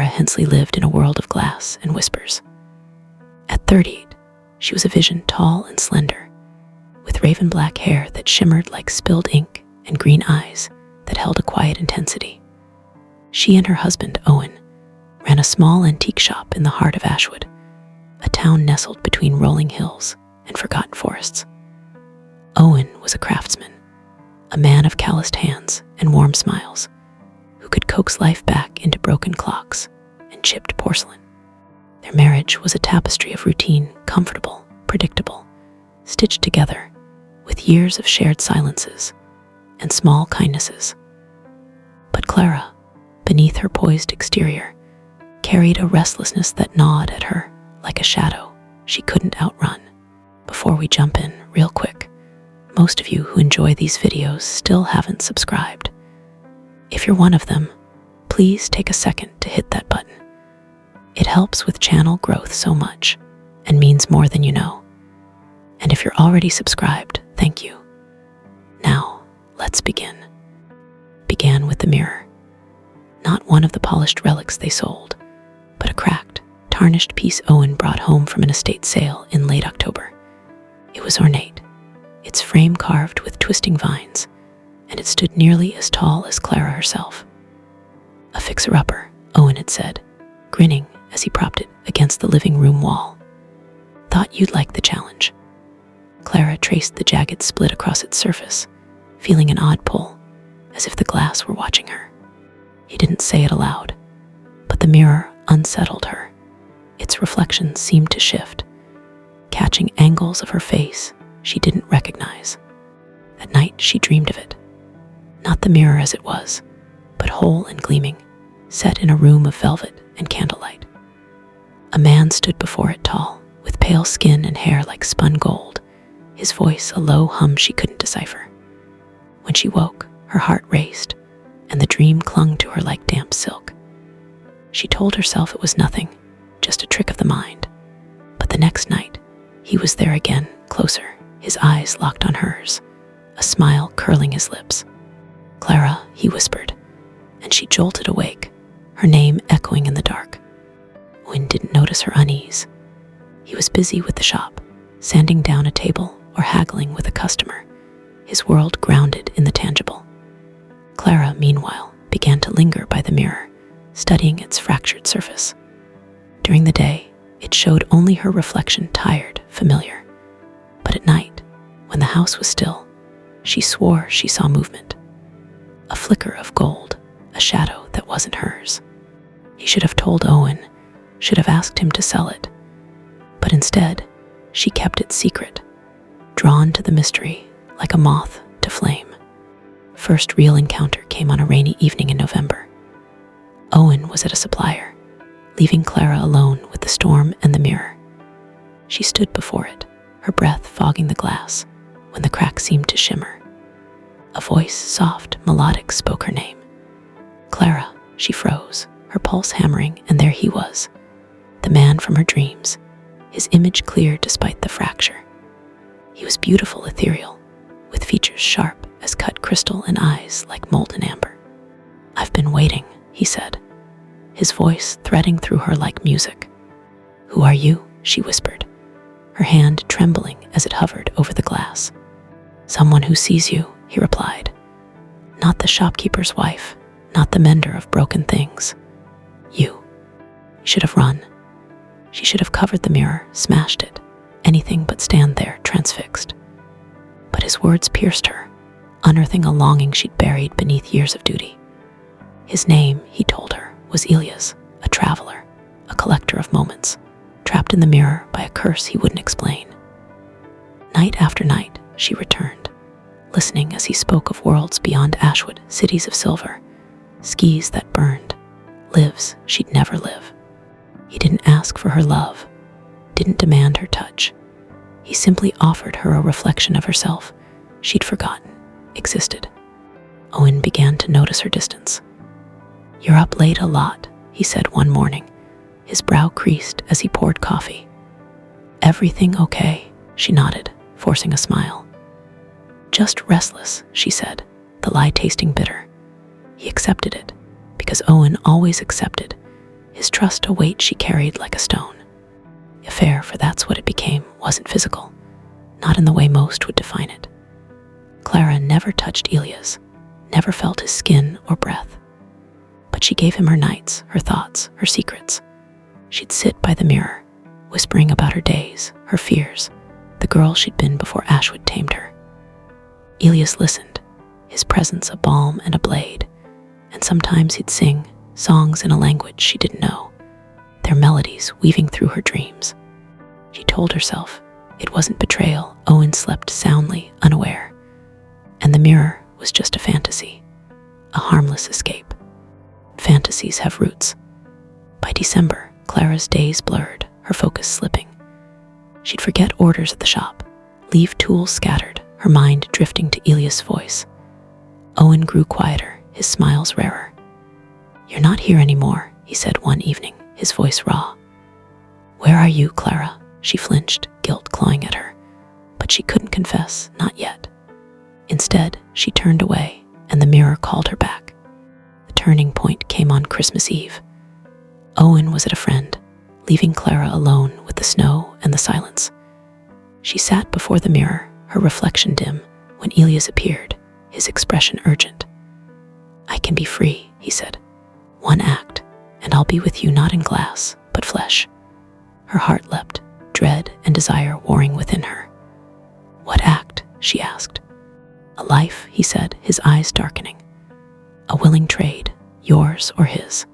Hensley lived in a world of glass and whispers. At 38, she was a vision, tall and slender, with raven black hair that shimmered like spilled ink and green eyes that held a quiet intensity. She and her husband, Owen, ran a small antique shop in the heart of Ashwood, a town nestled between rolling hills and forgotten forests. Owen was a craftsman, a man of calloused hands and warm smiles, who could coax life back into broken clocks and chipped porcelain. Their marriage was a tapestry of routine, comfortable, predictable, stitched together with years of shared silences and small kindnesses. But Clara, beneath her poised exterior, carried a restlessness that gnawed at her like a shadow she couldn't outrun. Before we jump in, real quick, most of you who enjoy these videos still haven't subscribed. If you're one of them, please take a second to hit that button. It helps with channel growth so much and means more than you know. And if you're already subscribed, thank you. Now, let's begin. Began with the mirror. Not one of the polished relics they sold, but a cracked, tarnished piece Owen brought home from an estate sale in late October. It was ornate, its frame carved with twisting vines, and it stood nearly as tall as Clara herself. A fixer-upper, Owen had said, grinning as he propped it against the living room wall. Thought you'd like the challenge. Clara traced the jagged split across its surface, feeling an odd pull, as if the glass were watching her. He didn't say it aloud, but the mirror unsettled her. Its reflection seemed to shift, catching angles of her face she didn't recognize. At night, she dreamed of it. Not the mirror as it was, but whole and gleaming, set in a room of velvet and candlelight. A man stood before it, tall, with pale skin and hair like spun gold, his voice a low hum she couldn't decipher. When she woke, her heart raced, and the dream clung to her like damp silk. She told herself it was nothing, just a trick of the mind. But the next night, he was there again, closer, his eyes locked on hers, a smile curling his lips. "Clara," he whispered, and she jolted awake, her name echoing in the dark. Owen didn't notice her unease. He was busy with the shop, sanding down a table or haggling with a customer, his world grounded in the tangible. Clara, meanwhile, began to linger by the mirror, studying its fractured surface. During the day, it showed only her reflection, tired, familiar. But at night, when the house was still, she swore she saw movement. A flicker of gold, a shadow that wasn't hers. He should have told Owen, should have asked him to sell it. But instead, she kept it secret, drawn to the mystery like a moth to flame. First real encounter came on a rainy evening in November. Owen was at a supplier, leaving Clara alone with the storm and the mirror. She stood before it, her breath fogging the glass, when the crack seemed to shimmer. A voice, soft, melodic, spoke her name. "Clara." She froze, her pulse hammering, and there he was, the man from her dreams, his image clear despite the fracture. He was beautiful, ethereal, with features sharp as cut crystal and eyes like molten amber. "I've been waiting," he said, his voice threading through her like music. "Who are you?" she whispered, her hand trembling as it hovered over the glass. "Someone who sees you," he replied. "Not the shopkeeper's wife, not the mender of broken things. You." He should have run. She should have covered the mirror, smashed it, anything but stand there, transfixed. But his words pierced her, unearthing a longing she'd buried beneath years of duty. His name, he told her, was Elias, a traveler, a collector of moments, trapped in the mirror by a curse he wouldn't explain. Night after night, she returned, listening as he spoke of worlds beyond Ashwood, cities of silver, skis that burned, lives she'd never live. He didn't ask for her love, didn't demand her touch. He simply offered her a reflection of herself she'd forgotten existed. Owen began to notice her distance. "You're up late a lot," he said one morning, his brow creased as he poured coffee. "Everything okay?" She nodded, forcing a smile. "Just restless," she said, the lie tasting bitter. He accepted it, because Owen always accepted, his trust a weight she carried like a stone. The affair, for that's what it became, wasn't physical, not in the way most would define it. Clara never touched Elias, never felt his skin or breath. But she gave him her nights, her thoughts, her secrets. She'd sit by the mirror, whispering about her days, her fears, the girl she'd been before Ashwood tamed her. Elias listened, his presence a balm and a blade, and sometimes he'd sing songs in a language she didn't know, their melodies weaving through her dreams. She told herself it wasn't betrayal. Owen slept soundly, unaware, and the mirror was just a fantasy, a harmless escape. Fantasies have roots. By December, Clara's days blurred, her focus slipping. She'd forget orders at the shop, leave tools scattered, her mind drifting to Elias' voice. Owen grew quieter, his smiles rarer. "You're not here anymore," he said one evening, his voice raw. "Where are you, Clara?" She flinched, guilt clawing at her, but she couldn't confess, not yet. Instead, she turned away, and the mirror called her back. The turning point came on Christmas Eve. Owen was at a friend, leaving Clara alone with the snow and the silence. She sat before the mirror, her reflection dim, when Elias appeared, his expression urgent. "I can be free," he said. "One act, and I'll be with you not in glass, but flesh." Her heart leapt, dread and desire warring within her. "What act?" she asked. "A life," he said, his eyes darkening. "A willing trade, yours or his."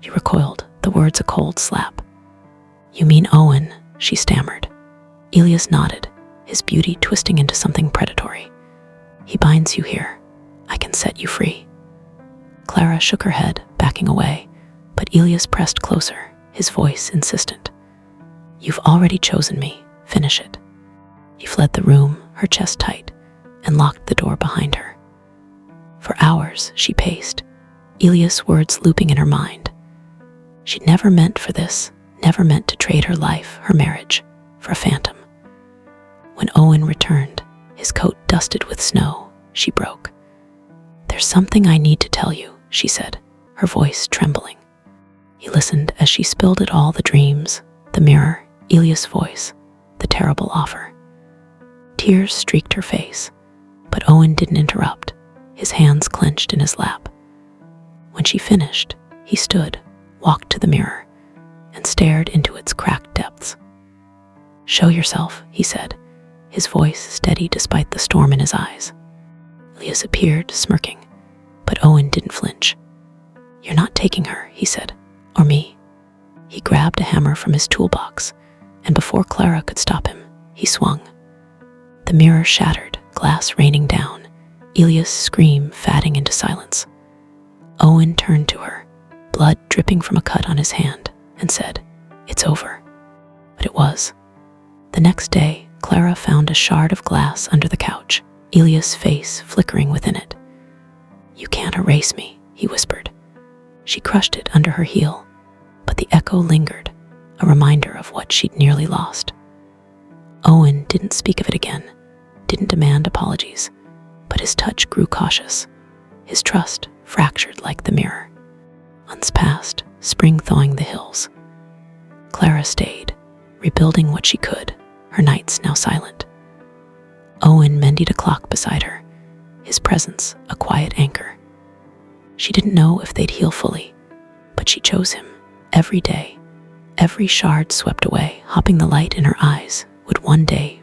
She recoiled, the words a cold slap. "You mean Owen?" she stammered. Elias nodded, his beauty twisting into something predatory. "He binds you here. I can set you free." Clara shook her head, backing away, but Elias pressed closer, his voice insistent. "You've already chosen me. Finish it." He fled the room, her chest tight, and locked the door behind her. For hours she paced, Elias' words looping in her mind. She'd never meant for this, never meant to trade her life, her marriage, for a phantom. When Owen returned, his coat dusted with snow, she broke. "There's something I need to tell you," she said, her voice trembling. He listened as she spilled it all, the dreams, the mirror, Elias' voice, the terrible offer. Tears streaked her face, but Owen didn't interrupt, his hands clenched in his lap. When she finished, he stood, walked to the mirror, and stared into its cracked depths. "Show yourself," he said, his voice steady despite the storm in his eyes. Elias appeared, smirking, but Owen didn't flinch. "You're not taking her," he said, "or me." He grabbed a hammer from his toolbox, and before Clara could stop him, he swung. The mirror shattered, glass raining down, Elias' scream fading into silence. Owen turned to her, blood dripping from a cut on his hand, and said, "It's over." But it was. The next day, Clara found a shard of glass under the couch, Elias' face flickering within it. "You can't erase me," he whispered. She crushed it under her heel, but the echo lingered, a reminder of what she'd nearly lost. Owen didn't speak of it again, didn't demand apologies, but his touch grew cautious, his trust fractured like the mirror. Months passed, spring thawing the hills. Clara stayed, rebuilding what she could, her nights now silent. Owen mended a clock beside her, his presence a quiet anchor. She didn't know if they'd heal fully, but she chose him. Every day, every shard swept away, hopping the light in her eyes, would one day